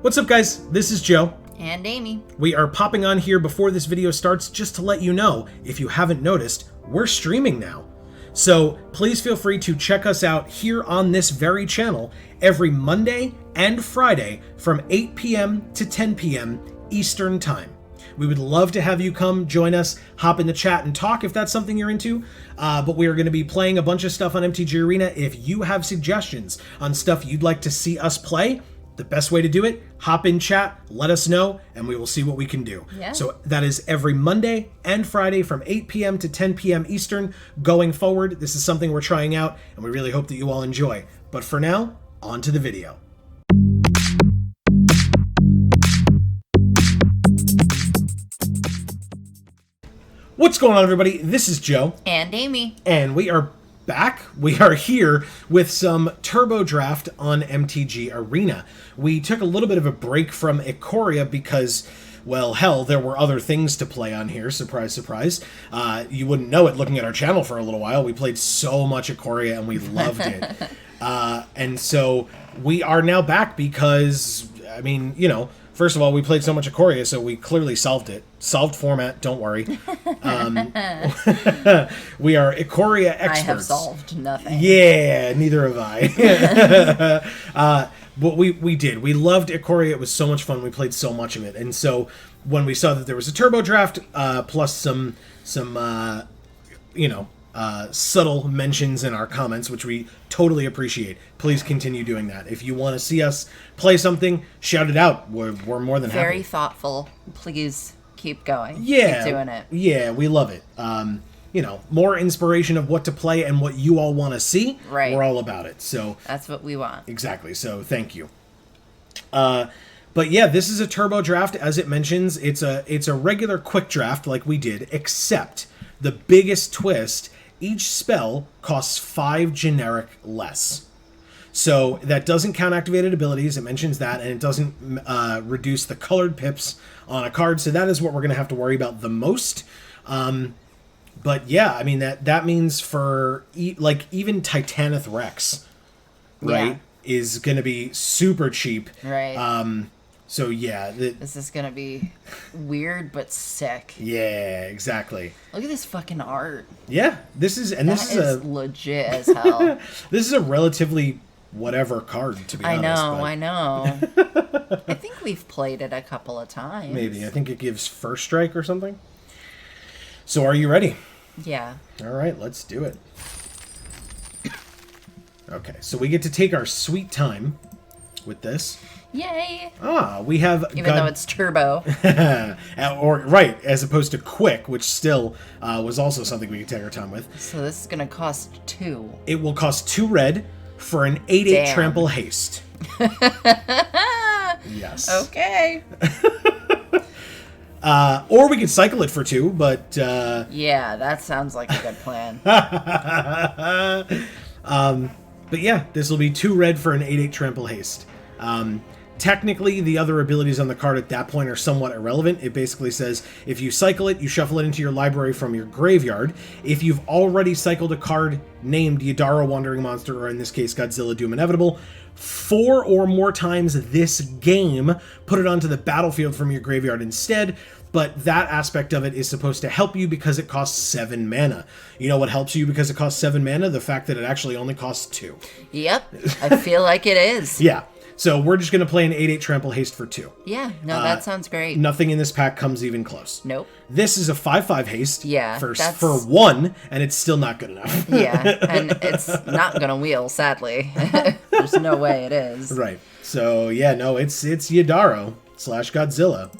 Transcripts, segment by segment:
What's up, guys? This is Joe. And Amy. We are popping on here before this video starts just to let you know, if you haven't noticed, we're streaming now. So please feel free to check us out here on this very channel every Monday and Friday from 8 p.m. to 10 p.m. Eastern Time. We would love to have you come join us, hop in the chat and talk if that's something you're into. But we are going to be playing a bunch of stuff on MTG Arena. If you have suggestions on stuff you'd like to see us play, the best way to do it, hop in chat, let us know, and we will see what we can do. Yeah. So that is every Monday and Friday from 8 p.m. to 10 p.m. Eastern going forward. This is something we're trying out, and we really hope that you all enjoy. But for now, on to the video. What's going on, everybody? This is Joe. And Amy. And we are back. We are here with some Turbo Draft on MTG Arena. We took a little bit of a break from Ikoria because, well, hell, there were other things to play on here. Surprise, surprise. You wouldn't know it looking at our channel for a little while. We played so much Ikoria and we loved it. And so we are now back because, I mean, you know, first of all, we played so much Ikoria, so we clearly solved it. Solved format, don't worry. We are Ikoria experts. I have solved nothing. Yeah, neither have I. But we did. We loved Ikoria. It was so much fun. We played so much of it. And so when we saw that there was a turbo draft, plus some subtle mentions in our comments, which we totally appreciate. Please continue doing that. If you want to see us play something, shout it out. We're more than happy. Very thoughtful. Please keep going. Yeah. Keep doing it. Yeah, we love it. More inspiration of what to play and what you all want to see. Right. We're all about it. So that's what we want. Exactly. So thank you. But yeah, this is a turbo draft. As it mentions, it's a regular quick draft like we did, except the biggest twist, each spell costs 5 generic less. So that doesn't count activated abilities. It mentions that, and it doesn't reduce the colored pips on a card. So that is what we're going to have to worry about the most. But yeah, I mean, that means for even Titanith Rex, right, is going to be super cheap. Right. So yeah, this is gonna be weird but sick. Yeah, exactly. Look at this fucking art. Yeah, this is legit as hell. This is a relatively whatever card, to be honest. I know. I think we've played it a couple of times. Maybe. I think it gives first strike or something. So are you ready? Yeah. All right, let's do it. Okay, so we get to take our sweet time with this. Yay! We have... Even though it's turbo. Right, as opposed to quick, which still was also something we could take our time with. So this is going to cost 2. It will cost 2 red for an 8/8 trample haste. Yes. Okay. Or we could cycle it for 2, but... Yeah, that sounds like a good plan. But yeah, this will be 2 red for an 8/8 trample haste. Technically, the other abilities on the card at that point are somewhat irrelevant. It basically says, if you cycle it, you shuffle it into your library from your graveyard. If you've already cycled a card named Yadaro Wandering Monster, or in this case, Godzilla Doom Inevitable, 4 or more times this game, put it onto the battlefield from your graveyard instead. But that aspect of it is supposed to help you because it costs 7 mana. You know what helps you because it costs 7 mana? The fact that it actually only costs 2. Yep, I feel like it is. Yeah. So we're just going to play an 8/8 trample haste for 2. Yeah, no, that sounds great. Nothing in this pack comes even close. Nope. This is a 5/5 haste for 1, and it's still not good enough. Yeah, and it's not going to wheel, sadly. There's no way it is. Right. So, yeah, no, it's Yadaro / Godzilla.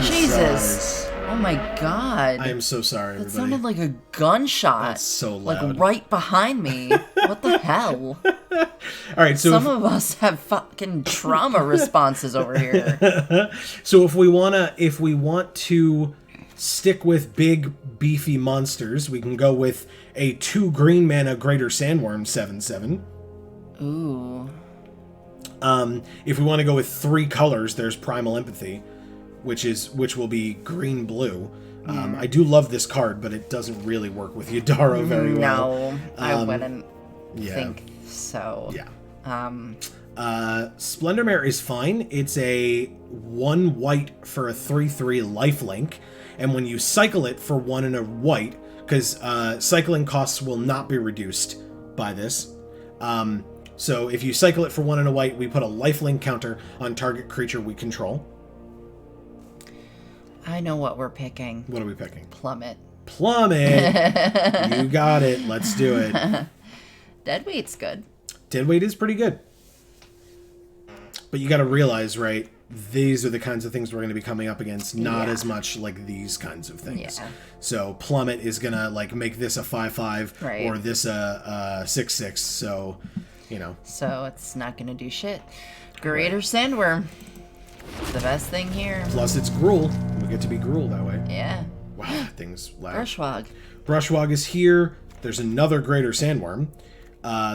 Jesus. Oh my god. I am so sorry, everybody. That sounded like a gunshot. That's so loud. Like right behind me. What the hell? All right, so some of us have fucking trauma responses over here. So if we want to stick with big beefy monsters, we can go with a 2 green mana Greater Sandworm 7/7. Ooh. If we want to go with 3 colors, there's Primal Empathy, which will be green-blue. I do love this card, but it doesn't really work with Yadaro very well. No, I wouldn't think so. Yeah. Splendormare is fine. It's a 1 white for a 3/3 lifelink, and when you cycle it for 1 and a white, because cycling costs will not be reduced by this. So if you cycle it for 1 and a white, we put a lifelink counter on target creature we control. I know what we're picking. What are we picking? Plummet. Plummet! You got it. Let's do it. Deadweight's good. Deadweight is pretty good. But you got to realize, right, these are the kinds of things we're going to be coming up against, not as much like these kinds of things. Yeah. So Plummet is going to like make this a 5/5 Right. or this a 6/6. So, you know. So it's not going to do shit. Greater Sandworm. The best thing here. Plus it's Gruul. We get to be Gruul that way. Yeah. Wow, that thing's loud. Brushwog. Brushwog is here. There's another Greater Sandworm.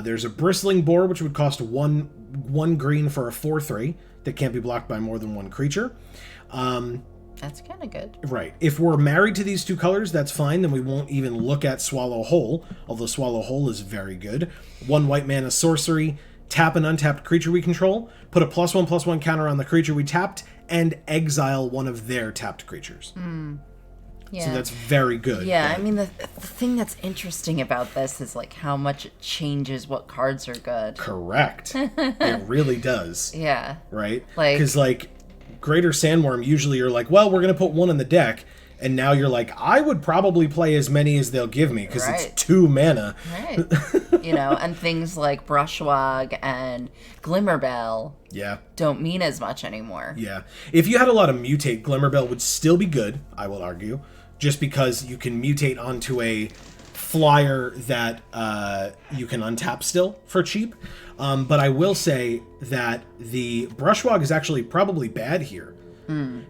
There's a Bristling Boar, which would cost one green for a 4/3 that can't be blocked by more than one creature. That's kind of good. Right. If we're married to these two colors, that's fine. Then we won't even look at Swallow Hole, although Swallow Hole is very good. 1 white mana sorcery, tap an untapped creature we control, put a +1/+1 counter on the creature we tapped, and exile one of their tapped creatures. Yeah. So that's very good. Yeah, I mean, the thing that's interesting about this is, like, how much it changes what cards are good. Correct. It really does. Yeah. Right? Like- Because, like, Greater Sandworm, usually you're like, well, we're going to put 1 in the deck. And now you're like, I would probably play as many as they'll give me because Right. it's 2 mana. Right. You know, and things like Brushwog and Glimmerbell Yeah. don't mean as much anymore. Yeah. If you had a lot of mutate, Glimmerbell would still be good, I will argue. Just because you can mutate onto a flyer that you can untap still for cheap. But I will say that the Brushwog is actually probably bad here.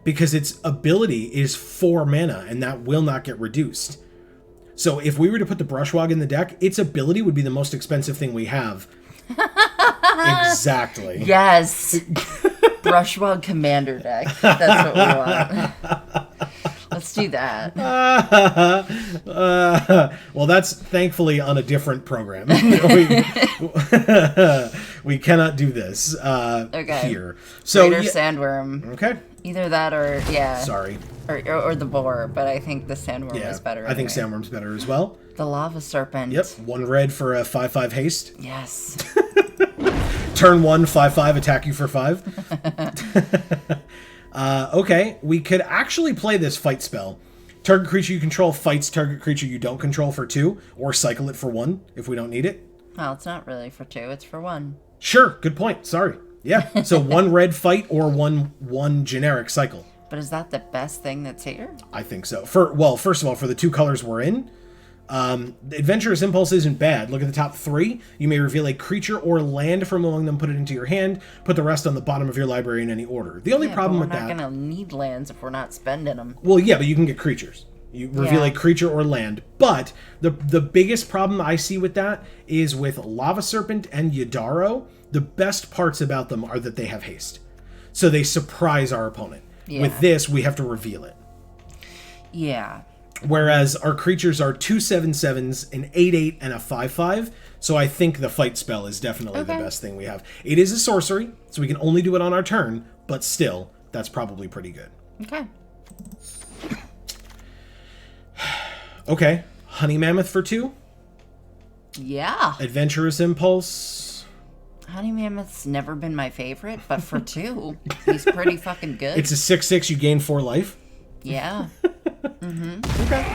Because its ability is 4 mana, and that will not get reduced. So if we were to put the Brushwog in the deck, its ability would be the most expensive thing we have. Exactly. Yes. Brushwog Commander deck. That's what we want. Let's do that. Well, that's thankfully on a different program. We cannot do this here. So Greater Sandworm. Okay. Either that or, yeah. Sorry. Or the Boar, but I think the Sandworm Yeah, is better. I think anyway. Sandworm's better as well. The Lava Serpent. Yep. 1 red for a 5/5 haste. Yes. Turn 1, 5/5, attack you for 5. Okay, we could actually play this fight spell. Target creature you control fights target creature you don't control for 2, or cycle it for 1 if we don't need it. Well, it's not really for 2, it's for 1. Sure, good point. Sorry. Yeah, so 1 red fight or one generic cycle. But is that the best thing that's here? I think so. First of all, for the 2 colors we're in, Adventurous Impulse isn't bad. Look at the top 3. You may reveal a creature or land from among them, put it into your hand, put the rest on the bottom of your library in any order. The only problem with that... we're not going to need lands if we're not spending them. Well, yeah, but you can get creatures. You reveal a creature or land. But the biggest problem I see with that is with Lava Serpent and Yadaro, the best parts about them are that they have haste. So they surprise our opponent. Yeah. With this, we have to reveal it. Yeah. Whereas our creatures are 2 7/7s, an 8/8, and a 5/5. So I think the fight spell is definitely the best thing we have. It is a sorcery, so we can only do it on our turn, but still, that's probably pretty good. Okay. Okay, Honey Mammoth for 2. Yeah. Adventurous Impulse. Honey Mammoth's never been my favorite, but for 2, he's pretty fucking good. It's a 6/6, you gain 4 life. Yeah. Okay.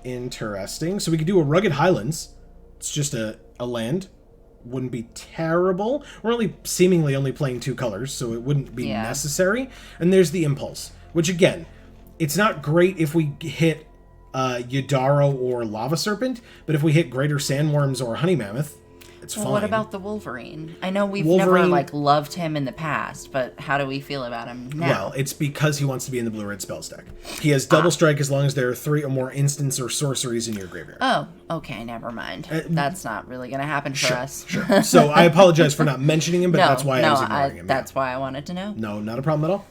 Interesting. So we could do a Rugged Highlands. It's just a land. Wouldn't be terrible. We're seemingly only playing 2 colors, so it wouldn't be necessary. And there's the Impulse, which again, it's not great if we hit Yadaro or Lava Serpent, but if we hit Greater Sandworms or Honey Mammoth, it's fine. What about the Wolverine? I know we've never loved him in the past, but how do we feel about him now? Well, it's because he wants to be in the blue-red spells deck. He has double strike as long as there are 3 or more instants or sorceries in your graveyard. Oh, okay, never mind. That's not really going to happen for us. Sure. So I apologize for not mentioning him, but that's why I was ignoring him. That's why I wanted to know. No, not a problem at all.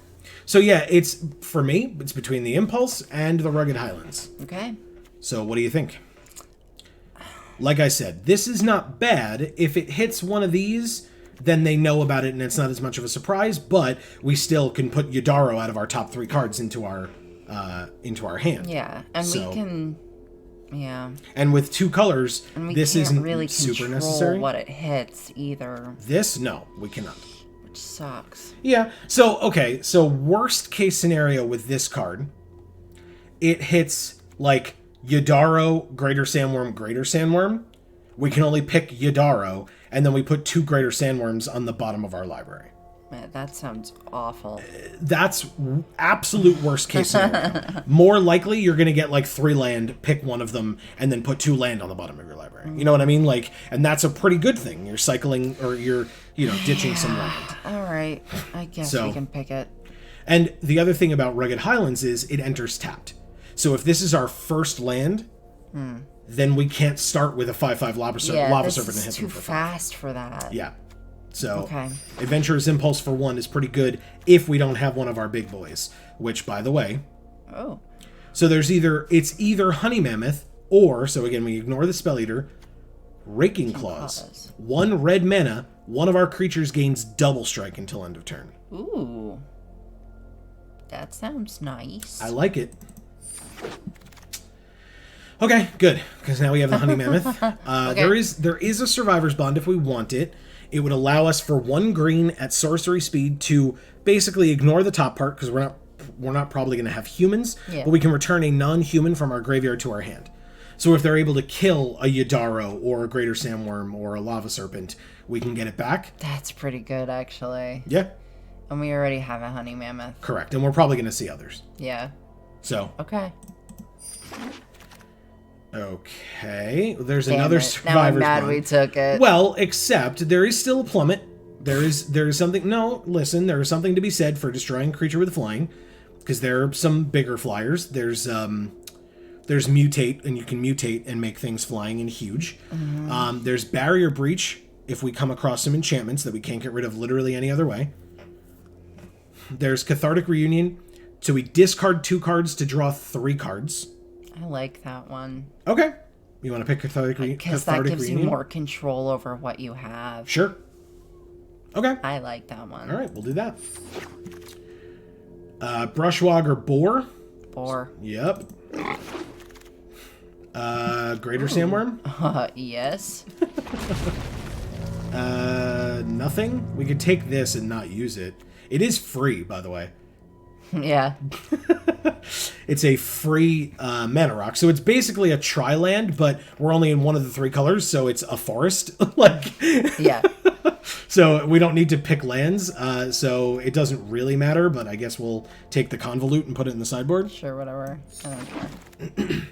So yeah, it's for me, it's between the Impulse and the Rugged Highlands. Okay. So what do you think? Like I said, this is not bad. If it hits one of these, then they know about it and it's not as much of a surprise, but we still can put Yadaro out of our top 3 cards into our hand. Yeah, and So- we can... Yeah. And with 2 colors, And we this can't isn't really super control necessary. what it hits either, This, no, we cannot. which sucks. Yeah. So, okay. So, worst case scenario with this card, it hits like Yadaro, Greater Sandworm, Greater Sandworm. We can only pick Yadaro, and then we put 2 Greater Sandworms on the bottom of our library. Man, that sounds awful. That's absolute worst case scenario. More likely, you're going to get like 3 land, pick one of them, and then put 2 land on the bottom of your library. You know what I mean? Like, and that's a pretty good thing. You're cycling, or you're, ditching some land. All right, I guess So- we can pick it. And the other thing about Rugged Highlands is it enters tapped. So if this is our first land, then we can't start with a 5/5 Lava Serpent and this hit is them too for 5. fast for that. Yeah. So Okay. Adventurer's Impulse for 1 is pretty good if we don't have one of our big boys. Which, by the way, Oh, so it's either Honey Mammoth or, so again, we ignore the Spell Eater, Raking Claws. Claws. 1 red mana, one of our creatures gains double strike until end of turn. ooh, that sounds nice. I like it. Okay, good, because now we have the Honey Mammoth. Okay. There is a Survivor's Bond if we want it. It would allow us for 1 green at sorcery speed to basically ignore the top part, because we're not probably going to have humans, Yeah. but we can return a non-human from our graveyard to our hand. So if they're able to kill a Yadaro or a Greater Sandworm or a Lava Serpent, we can get it back. That's pretty good, actually. Yeah, And we already have a Honey Mammoth. correct. And we're probably going to see others. Yeah. So, Okay. okay. There's Damn another it. Survivor's Now I'm mad Bond. we took it. Well, except there is still a plummet. There is something. No, listen. There is something to be said for destroying a creature with flying, because there are some bigger flyers. There's mutate, and you can mutate and make things flying and huge. There's barrier breach if we come across some enchantments that we can't get rid of literally any other way. There's cathartic reunion, so we discard 2 cards to draw 3 cards. I like that one. Okay, you want to pick cathartic reunion? Because that gives you more control over what you have. Sure. Okay. I like that one. All right, we'll do that. Brushwog or Boar? Boar. Yep. Greater Sandworm? Yes. Nothing? We could take this and not use it. It is free, by the way. Yeah. It's a free mana rock. So it's basically a tri-land, but we're only in one of the 3 colors, so it's a forest. Yeah. So we don't need to pick lands, so it doesn't really matter, but I guess we'll take the Convolute and put it in the sideboard. Sure, whatever. I don't care.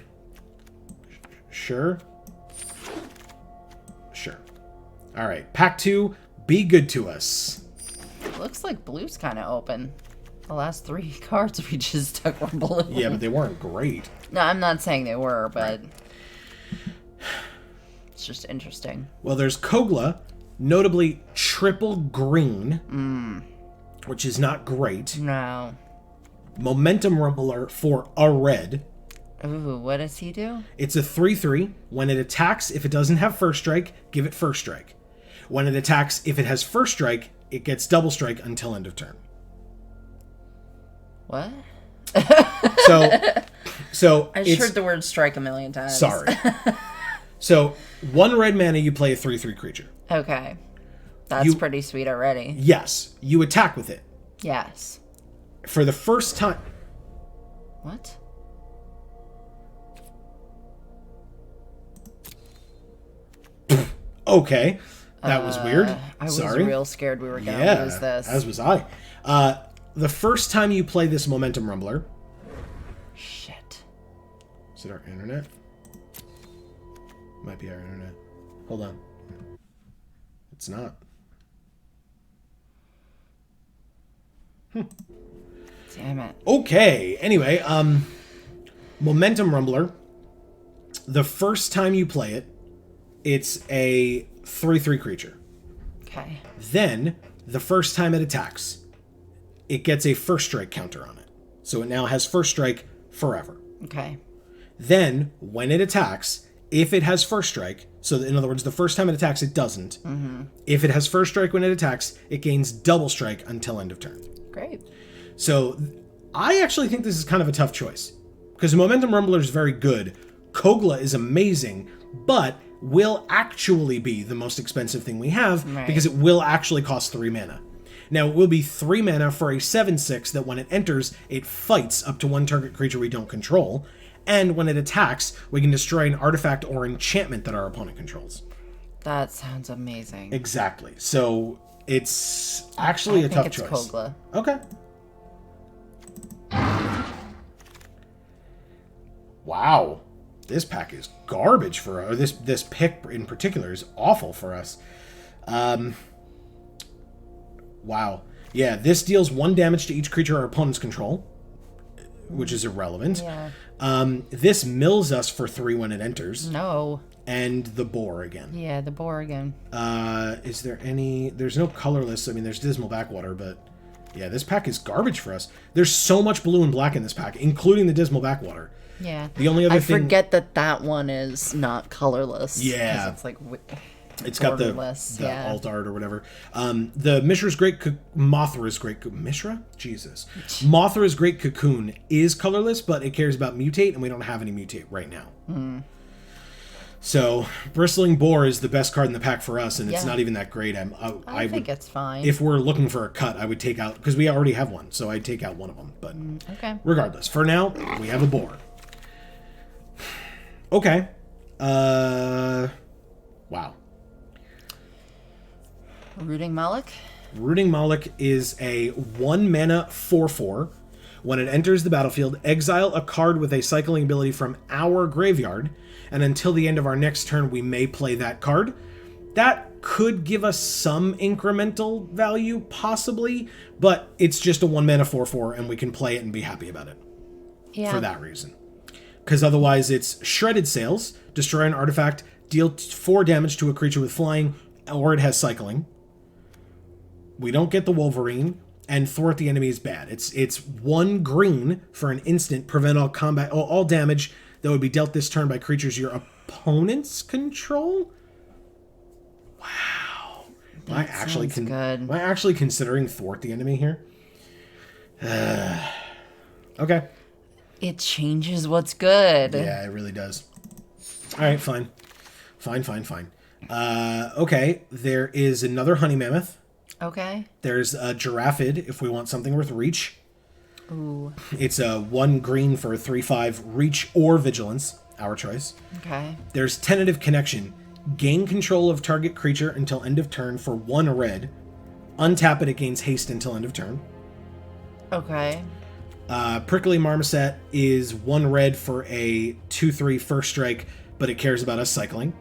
Sure. Sure. All right. Pack 2, be good to us. Looks like blue's kind of open. The last 3 cards we just took were blue. Yeah, but they weren't great. No, I'm not saying they were, but it's just interesting. Well, there's Kogla, notably triple green, which is not great. No. Momentum Rumbler for a red. Ooh, what does he do? It's a 3/3. When it attacks, if it doesn't have first strike, give it first strike. When it attacks, if it has first strike, it gets double strike until end of turn. What? So I just heard the word strike a million times. Sorry. So 1 red mana, you play a 3/3 creature. Okay. That's pretty sweet already. Yes, you attack with it. Yes. For the first time. What? Okay, that was weird. I was Sorry. real scared we were going to lose this. As was I. The first time you play this Momentum Rumbler. Shit. Is it our internet? Might be our internet. Hold on. It's not. Damn it. Okay. Anyway, Momentum Rumbler. The first time you play it, it's a 3/3 creature. Okay. Then, the first time it attacks, it gets a first strike counter on it. So it now has first strike forever. Okay. Then, when it attacks, If it has first strike, so in other words, the first time it attacks, it doesn't. If it has first strike when it attacks, it gains double strike until end of turn. Great. So I actually think this is kind of a tough choice. Because Momentum Rumbler is very good. Kogla is amazing, but will actually be the most expensive thing we have because it will actually cost 3 mana. Now, it will be 3 mana for a 7/6 that when it enters, it fights up to one target creature we don't control. And when it attacks, we can destroy an artifact or enchantment that our opponent controls. That sounds amazing. Exactly. So it's actually a tough choice. Kogla. Okay. Wow. This pack is garbage for us. This pick in particular is awful for us. Wow. Yeah, this deals 1 damage to each creature our opponents control, which is irrelevant. Yeah. This mills us for 3 when it enters. No. And the boar again. Yeah, the boar again. Is there any... There's no colorless. I mean, there's Dismal Backwater, but... Yeah, this pack is garbage for us. There's so much blue and black in this pack, including the Dismal Backwater. Yeah. The only other thing... I forget that one is not colorless. Yeah. 'Cause it's like... It's got the alt art or whatever. The Mothra's Great Mishra? Jesus. Mothra's Great Cocoon is colorless, but it cares about mutate, and we don't have any mutate right now. So, Bristling Boar is the best card in the pack for us, and it's not even that great. I think it's fine. If we're looking for a cut, I would take out... Because we already have one, so I'd take out one of them. But okay. Regardless, for now, we have a boar. Okay. Wow. Rooting Malik? Rooting Malik is a 1 mana 4/4. When it enters the battlefield, exile a card with a cycling ability from our graveyard, and until the end of our next turn, we may play that card. That could give us some incremental value, possibly, but it's just a 1 mana 4/4, and we can play it and be happy about it. Yeah. For that reason. Because otherwise, it's Shredded Sails, destroy an artifact, deal 4 damage to a creature with flying, or it has cycling. We don't get the Wolverine, and thwart the enemy is bad. It's 1 green for an instant, prevent all damage that would be dealt this turn by creatures your opponents control. Wow. Am I actually considering thwart the enemy here? Okay. It changes what's good. Yeah, it really does. All right, fine. Fine. Okay, there is another Honey Mammoth. Okay. There's a Giraffid if we want something with reach. Ooh. It's a 1 green for a 3/5 reach or vigilance, our choice. Okay. There's Tentative Connection. Gain control of target creature until end of turn for 1 red. Untap it gains haste until end of turn. Okay. Prickly Marmoset is 1 red for a 2/3 first strike, but it cares about us cycling.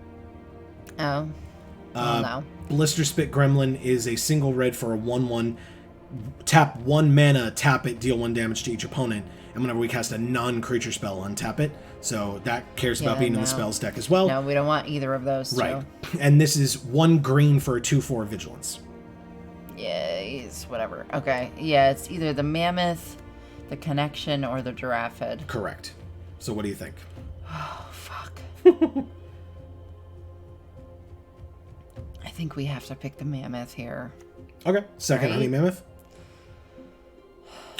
Oh. No. Blister Spit Gremlin is a single red for a 1/1. Tap 1 mana, tap it, deal 1 damage to each opponent. And whenever we cast a non-creature spell, untap it. So that cares about being in the spells deck as well. No, we don't want either of those two. Right. And this is 1 green for a 2/4 vigilance. Yeah, it's whatever. Okay. Yeah, it's either the Mammoth, the Connection, or the Giraffid. Correct. So what do you think? Oh, fuck. I think we have to pick the Mammoth here. Okay. Second Honey Mammoth.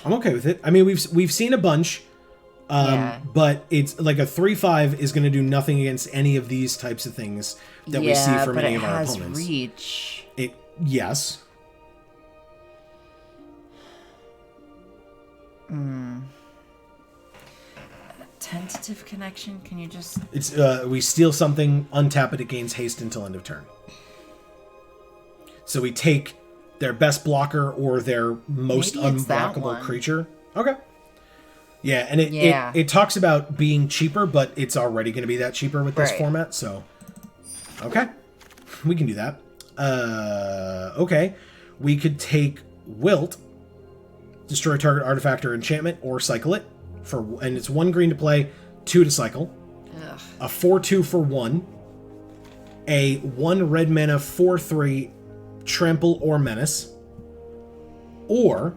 I'm okay with it. I mean, we've seen a bunch, but it's like a 3/5 is going to do nothing against any of these types of things that we see from any of our opponents. Yeah, but it has reach. Yes. Tentative Connection? Can you just... It's we steal something, untap it gains haste until end of turn. So we take their best blocker or their most unblockable creature. Okay. Yeah, and it talks about being cheaper, but it's already going to be that cheaper with this format, so... Okay. We can do that. Okay. We could take Wilt, destroy target artifact or enchantment, or cycle it. And it's 1 green to play, 2 to cycle. Ugh. A 4/2 for 1. A 1 red mana 4/3 trample or menace. Or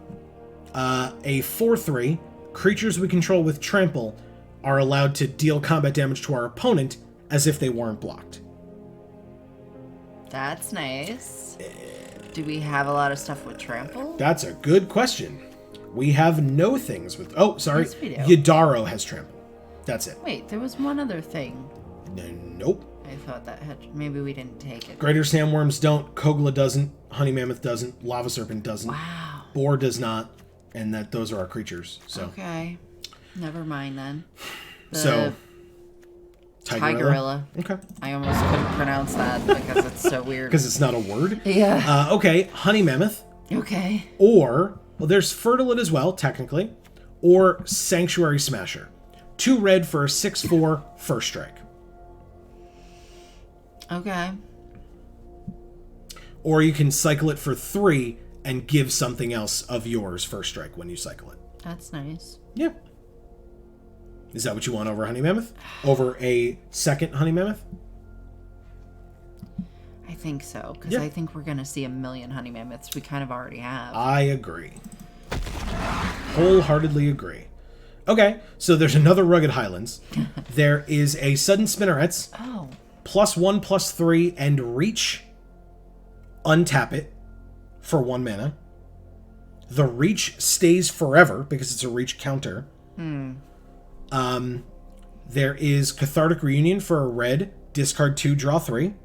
a 4/3 creatures we control with trample are allowed to deal combat damage to our opponent as if they weren't blocked. That's nice. Do we have a lot of stuff with trample? That's a good question. We have no things with... Oh, sorry. Yes, we do. Yadaro has trample. That's it. Wait, there was one other thing. Nope. I thought that had... Maybe we didn't take it. Greater sandworms don't. Kogla doesn't. Honey mammoth doesn't. Lava serpent doesn't. Wow. Boar does not. And those are our creatures. So. Okay. Never mind then. So... Tigerilla. Okay. I almost couldn't pronounce that because it's so weird. Because it's not a word? Yeah. Okay, honey mammoth. Okay. Or, well, there's fertilid as well, technically. Or sanctuary smasher. 2 red for a 6/4 first strike. Okay. Or you can cycle it for 3 and give something else of yours first strike when you cycle it. That's nice. Yeah. Is that what you want over honey mammoth? Over a second honey mammoth? I think so, because Yeah. I think we're going to see a million honey mammoths. We kind of already have. I agree. Wholeheartedly agree. Okay, so there's another Rugged Highlands. There is a Sudden Spinnerets. Oh. +1/+3 and reach. Untap it for 1 mana. The reach stays forever because it's a reach counter. There is Cathartic Reunion for a red, discard 2, draw 3.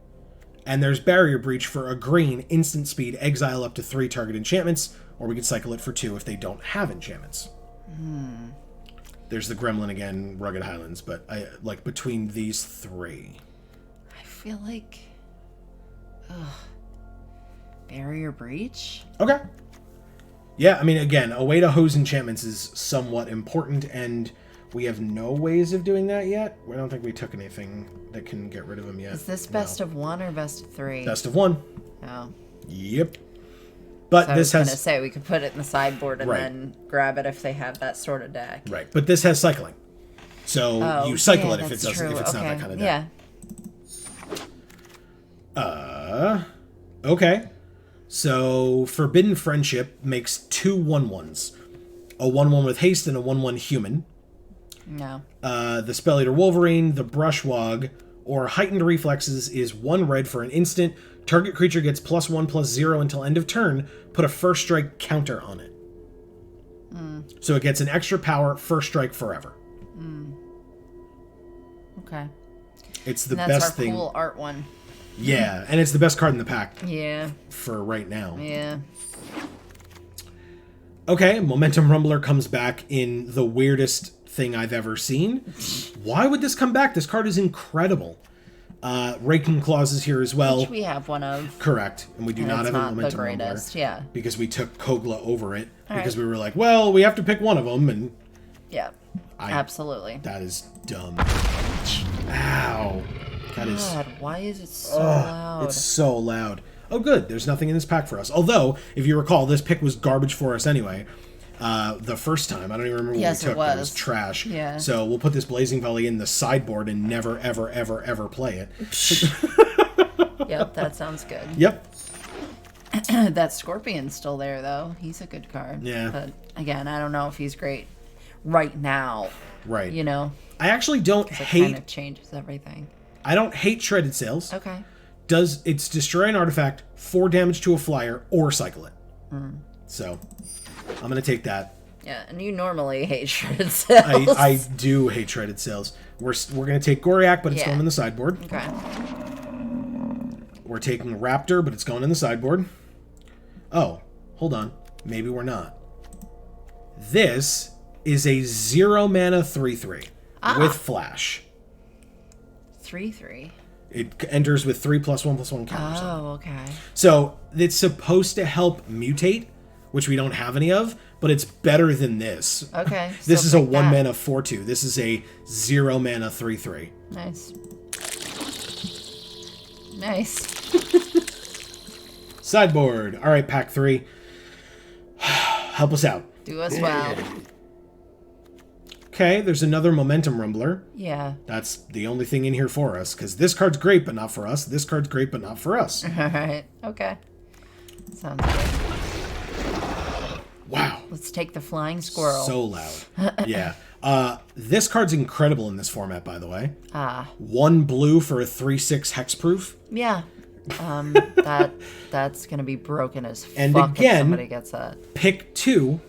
And there's Barrier Breach for a green, instant speed, exile up to 3 target enchantments, or we could cycle it for 2 if they don't have enchantments. There's the Gremlin again, Rugged Highlands, but I like between these 3. I feel like... Ugh. Barrier Breach? Okay. Yeah, I mean, again, a way to hose enchantments is somewhat important, and we have no ways of doing that yet. I don't think we took anything that can get rid of them yet. Is this best of 1 or best of 3? Best of 1. Oh. Yep. But So this I was has... going to say, we could put it in the sideboard and Right. then grab it if they have that sort of deck. Right, but this has cycling. So Oh, you cycle yeah, it if it that's doesn't, true. if it's not that kind of deck. Yeah. Okay. So Forbidden Friendship makes 2 1/1s. A 1/1 with haste and a 1/1 human. No. The Spell Eater Wolverine, the Brushwog, or Heightened Reflexes is 1 red for an instant. Target creature gets +1/+0 until end of turn. Put a first strike counter on it. So it gets an extra power, first strike forever. Okay. It's the And that's best our thing. cool art one. Yeah, and it's the best card in the pack Yeah. for right now. Yeah. Okay, Momentum Rumbler comes back in the weirdest thing I've ever seen. Why would this come back? This card is incredible. Raking Claws is here as well. Which we have one of. Correct. And we do And not it's have a not the Momentum greatest. Rumbler. Yeah. Because we took Kogla over it. All because right. we were like, well, we have to pick one of them. And Yeah. Absolutely. that is dumb. Ow. That is... God, why is it so loud? It's so loud. Oh, good. There's nothing in this pack for us. Although, if you recall, this pick was garbage for us anyway. The first time. I don't even remember Yes, what we it took, but it was. was trash. Yeah. So we'll put this Blazing Volley in the sideboard and never, ever, ever, ever play it. Yep, that sounds good. Yep. That Scorpion's still there, though. He's a good card. Yeah. But, again, I don't know if he's great right now. Right. You know? I actually don't It hate... kind of changes everything. I don't hate Shredded Sails. Okay. It's destroy an artifact, 4 damage to a flyer, or cycle it. So, I'm going to take that. Yeah, and you normally hate shredded cells. I do hate Shredded Sails. We're going to take Goriak, but it's Yeah. going in the sideboard. Okay. We're taking Raptor, but it's going in the sideboard. Oh, hold on. Maybe we're not. This is a 0 mana 3/3 with flash. 3/3. It enters with 3+1/+1 counters. Oh, okay. So it's supposed to help mutate, which we don't have any of, but it's better than this. Okay. This so is a pick 1 that. mana 4/2. This is a 0 mana 3/3. Nice. Nice. Sideboard. All right, pack 3. Help us out. Do us well. Okay, there's another Momentum Rumbler. Yeah. That's the only thing in here for us, because this card's great, but not for us. This card's great, but not for us. All right. Okay. Sounds good. Wow. Let's take the flying squirrel. So loud. Yeah. This card's incredible in this format, by the way. 1 blue for a 3/6 hexproof. Yeah. That's gonna be broken as fuck And if again, somebody gets that. Pick 2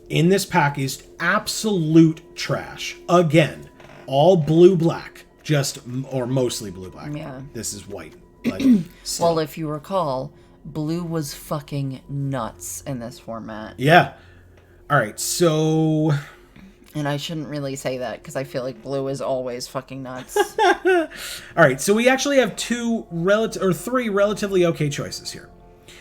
in this pack is absolute trash. Again, all blue-black, or mostly blue-black. Yeah. This is white. But Well, if you recall, blue was fucking nuts in this format. yeah. All right, so... And I shouldn't really say that because I feel like blue is always fucking nuts. All right, so we actually have 3 relatively okay choices here.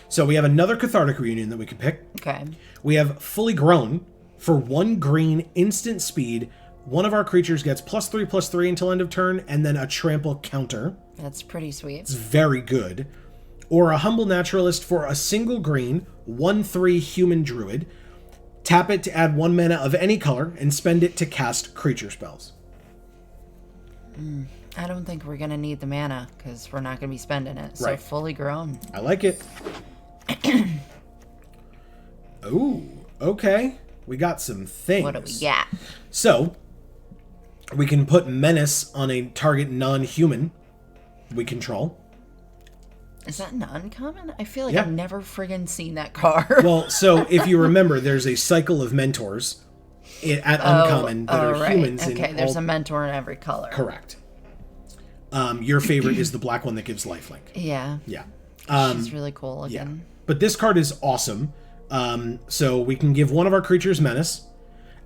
So we have another Cathartic Reunion that we could pick. Okay. We have Fully Grown for 1 green, instant speed. One of our creatures gets +3/+3 until end of turn, and then a trample counter. That's pretty sweet. It's very good. Or a Humble Naturalist for a single green, 1/3 human druid. Tap it to add 1 mana of any color and spend it to cast creature spells. I don't think we're going to need the mana because we're not going to be spending it. So Right. Fully Grown. I like it. Ooh, okay. We got some things. What do we got? So, we can put Menace on a target non-human we control. Is that an uncommon? I feel like Yeah. I've never friggin' seen that card. Well, so if you remember, there's a cycle of mentors at uncommon that are right. humans. Okay, in there's all... a mentor in every color. Correct. Your favorite is the black one that gives lifelink. Yeah. Yeah. She's really cool Yeah. looking. But this card is awesome. So we can give one of our creatures Menace,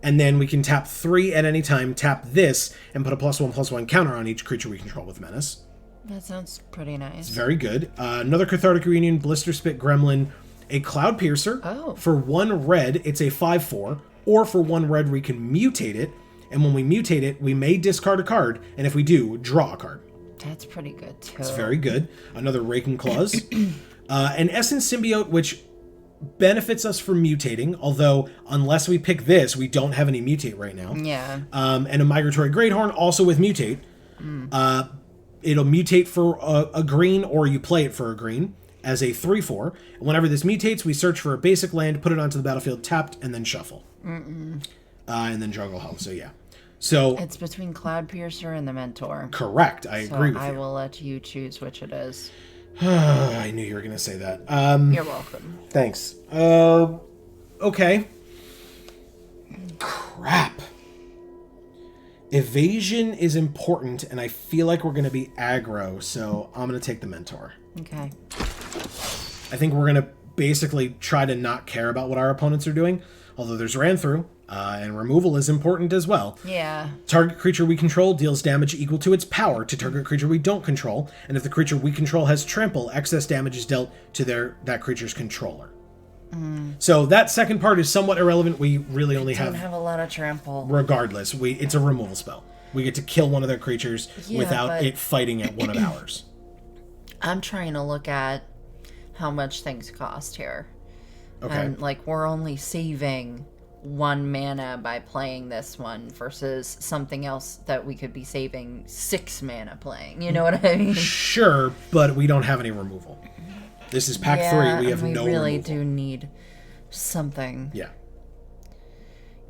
and then we can tap 3 at any time, tap this, and put a +1/+1 counter on each creature we control with Menace. That sounds pretty nice. Very good. Another Cathartic Reunion, Blister Spit Gremlin, a Cloud Piercer. Oh. For 1 red, it's a 5/4, or for 1 red, we can mutate it, and when we mutate it, we may discard a card, and if we do, draw a card. That's pretty good, too. It's very good. Another Raking Claws. An Essence Symbiote, which benefits us from mutating, although unless we pick this, we don't have any mutate right now. Yeah. And a Migratory Greathorn, also with mutate. It'll mutate for a green, or you play it for a green, as a 3/4. Whenever this mutates, we search for a basic land, put it onto the battlefield tapped, and then shuffle. And then juggle hell. So yeah. So It's between Cloud Piercer and the Mentor. correct. I agree with I you. will let you choose which it is. I knew you were going to say that. You're welcome. Thanks. Okay. Crap. Evasion is important, and I feel like we're going to be aggro, so I'm going to take the Mentor. Okay. I think we're going to basically try to not care about what our opponents are doing, although there's ran through, and removal is important as well. Yeah. Target creature we control deals damage equal to its power to target creature we don't control, and if the creature we control has trample, excess damage is dealt to that creature's controller. So that second part is somewhat irrelevant. We really only Don't have a lot of trample. regardless, it's a removal spell. We get to kill one of their creatures Yeah, without but- it fighting at one of ours. I'm trying to look at how much things cost here. Okay. And, like, we're only saving 1 mana by playing this one versus something else that we could be saving 6 mana playing. You know what I mean? Sure, but we don't have any removal. This is pack 3. We have and no we really removal. do need something. Yeah.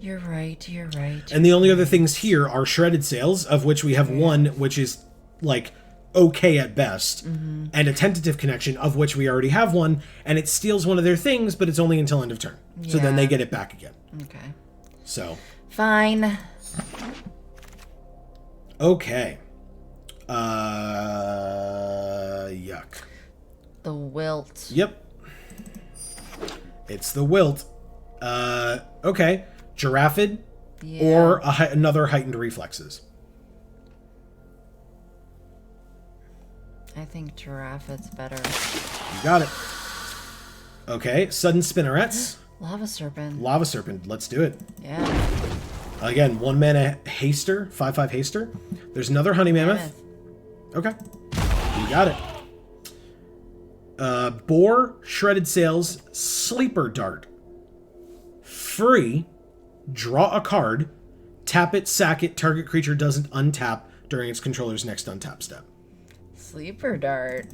You're right. You're right. And the only other things here are Shredded Sails, of which we have one, which is, like, okay at best, and a Tentative Connection, of which we already have one, and it steals one of their things, but it's only until end of turn. So then Yeah. they get it back again. Okay. So, Fine. okay. Yuck. The Wilt. Yep. It's the Wilt. Okay. Giraffid, Yeah. or another Heightened Reflexes. I think Giraffid's better. You got it. Okay, Sudden Spinnerets. Lava Serpent. Lava Serpent, let's do it. Yeah. Again, 1 mana Haster, 5/5 Haster. There's another Honey Mammoth. Okay. You got it. Boar, Shredded Sails, Sleeper Dart. Free, draw a card, tap it, sack it, target creature doesn't untap during its controller's next untap step. Sleeper Dart.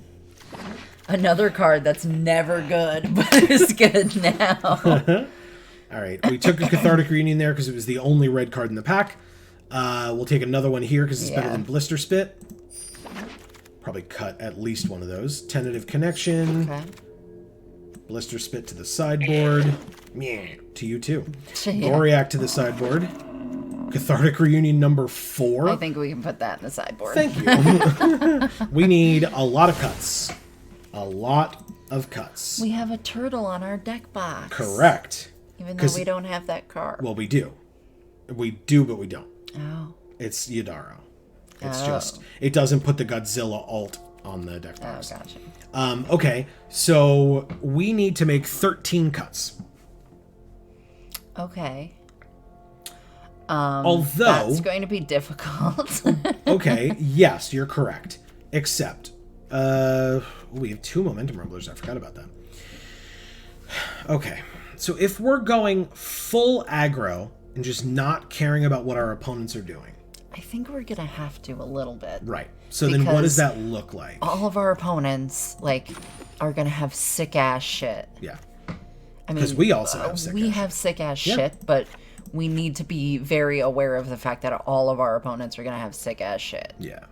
Another card that's never good, but is good now. All right, we took a Cathartic Reunion there because it was the only red card in the pack. We'll take another one here because it's better than Blister Spit. Probably cut at least one of those. Tentative Connection. Okay. Blister Spit to the sideboard. Meh. To you too. Yeah. Goriac to the sideboard. Cathartic Reunion number 4. I think we can put that in the sideboard. Thank you. We need a lot of cuts. A lot of cuts. We have a turtle on our deck box. Correct. Even though we don't have that card. Well, we do. We do, but we don't. Oh. It's Yadaro. It's just... It doesn't put the Godzilla alt on the deck box. Oh, gotcha. Okay, so we need to make 13 cuts. Okay. Although... That's going to be difficult. Okay, yes, you're correct. Except... we have 2 Momentum Rumblers. I forgot about that. Okay, so if we're going full aggro and just not caring about what our opponents are doing... I think we're going to have to a little bit. Right. So then what does that look like? All of our opponents, like, are going to have sick-ass shit. Yeah. I mean, Because we also have sick-ass We have sick-ass shit, but we need to be very aware of the fact that all of our opponents are going to have sick-ass shit. Yeah.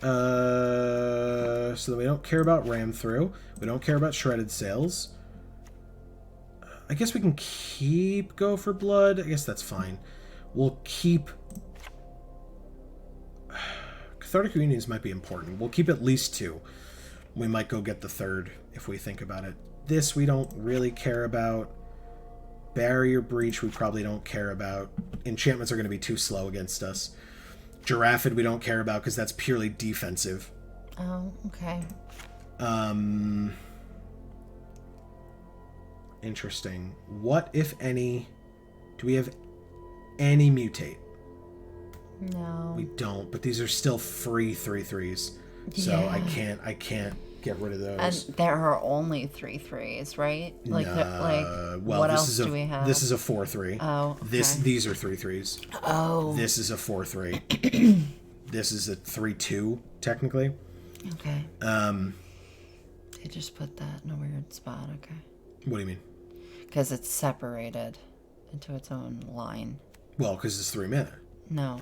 So then we don't care about Ram Through. We don't care about Shredded Sails. I guess we can keep Go for Blood. I guess that's fine. We'll keep... Cathartic Reunions might be important. We'll keep at least 2. We might go get the 3rd if we think about it. This we don't really care about. Barrier Breach we probably don't care about. Enchantments are going to be too slow against us. Giraffid we don't care about because that's purely defensive. Oh, okay. Interesting. What, if any, do we have any mutate? No. We don't, but these are still free 3/3s. So Yeah. I can't get rid of those. And there are only 3/3s, right? Like, Well, what this else is a, do we have? This is a 4/3. Oh, okay. These are 3/3s. Oh. This is a 4/3. This is a 3/2 technically. Okay. They just put that in a weird spot. Okay. What do you mean? Because it's separated into its own line. Well, because it's 3 mana. No,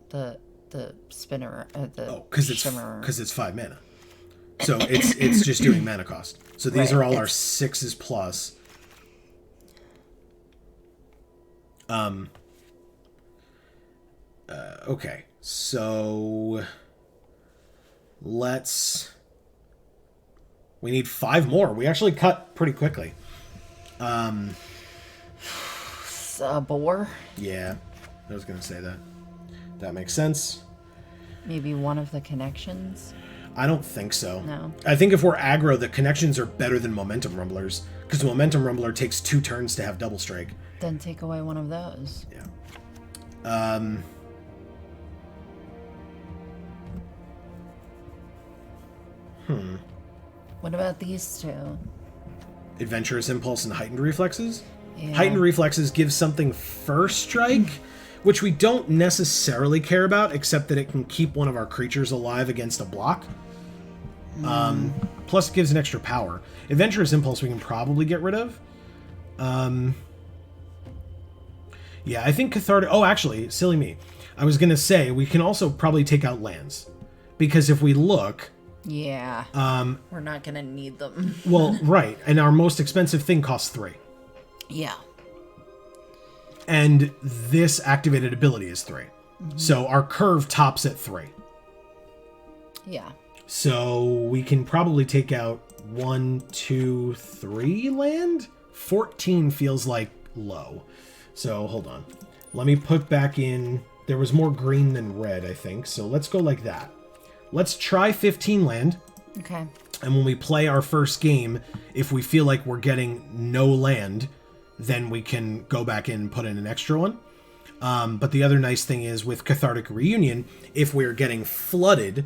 the spinner. Because it's 5 mana. So it's just doing mana cost. So these are all our 6s plus. Okay, so we need 5 more. We actually cut pretty quickly. Boar. Yeah, I was gonna say that. That makes sense. Maybe one of the connections. I don't think so. No. I think if we're aggro, the connections are better than Momentum Rumblers. Because the Momentum Rumbler takes 2 turns to have double strike. Then take away one of those. Yeah. What about these 2? Adventurous Impulse and Heightened Reflexes? Yeah. Heightened Reflexes gives something first strike, which we don't necessarily care about, except that it can keep one of our creatures alive against a block. Plus it gives an extra power. Adventurous Impulse we can probably get rid of. Yeah, I think Cathartic... Oh, actually, silly me. I was going to say, we can also probably take out lands. Because if we look... Yeah. We're not going to need them. Well, right. And our most expensive thing costs 3. Yeah. And this activated ability is 3. So our curve tops at 3. Yeah. So we can probably take out 1, 2, 3 land? 14 feels like low. So hold on. Let me put back in... There was more green than red, I think. So let's go like that. Let's try 15 land. Okay. And when we play our first game, if we feel like we're getting no land, then we can go back in and put in an extra one. But the other nice thing is with Cathartic Reunion, if we're getting flooded,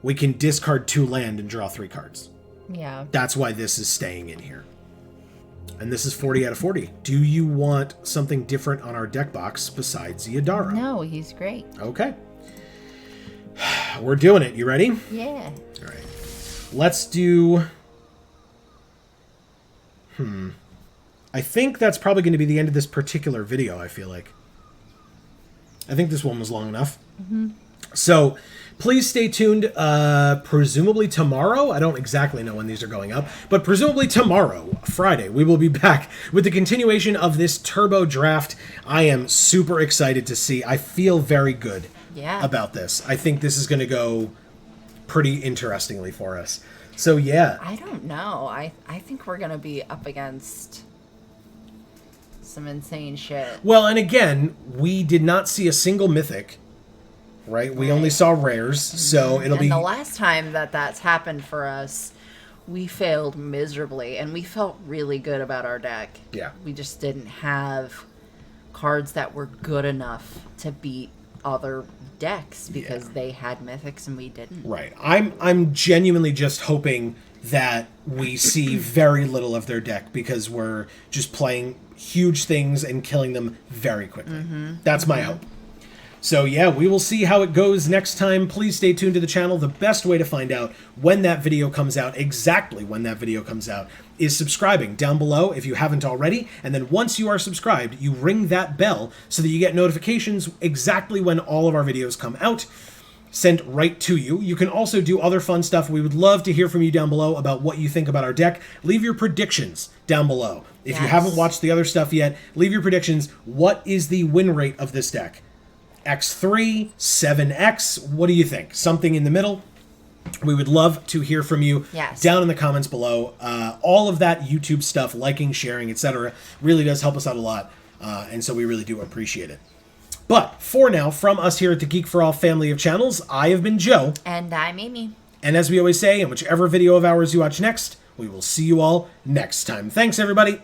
we can discard 2 land and draw 3 cards. Yeah. That's why this is staying in here. And this is 40 out of 40. Do you want something different on our deck box besides Yadara? No, he's great. Okay. We're doing it. You ready? Yeah. All right. Let's do... I think that's probably going to be the end of this particular video, I feel like. I think this one was long enough. So please stay tuned. Presumably tomorrow. I don't exactly know when these are going up, but presumably tomorrow, Friday, we will be back with the continuation of this turbo draft. I am super excited to see. I feel very good about this. I think this is going to go pretty interestingly for us. So yeah. I don't know. I think we're going to be up against some insane shit. Well, and again, we did not see a single mythic, right? We only saw rares, so it'll be... And the last time that that's happened for us, we failed miserably, and we felt really good about our deck. Yeah. We just didn't have cards that were good enough to beat other decks because they had mythics and we didn't. Right. I'm genuinely just hoping that we see very little of their deck because we're just playing huge things and killing them very quickly. That's my hope. So yeah, we will see how it goes next time. Please stay tuned to the channel. The best way to find out when that video comes out, exactly when that video comes out, is subscribing down below if you haven't already. And then once you are subscribed, you ring that bell so that you get notifications exactly when all of our videos come out, sent right to you. You can also do other fun stuff. We would love to hear from you down below about what you think about our deck. Leave your predictions down below. If you haven't watched the other stuff yet, leave your predictions. What is the win rate of this deck? X3, 7X, what do you think? Something in the middle? We would love to hear from you down in the comments below. All of that YouTube stuff, liking, sharing, etc., really does help us out a lot, and so we really do appreciate it. But for now, from us here at the Geek for All family of channels, I have been Joe. And I'm Amy. And as we always say, in whichever video of ours you watch next, we will see you all next time. Thanks, everybody.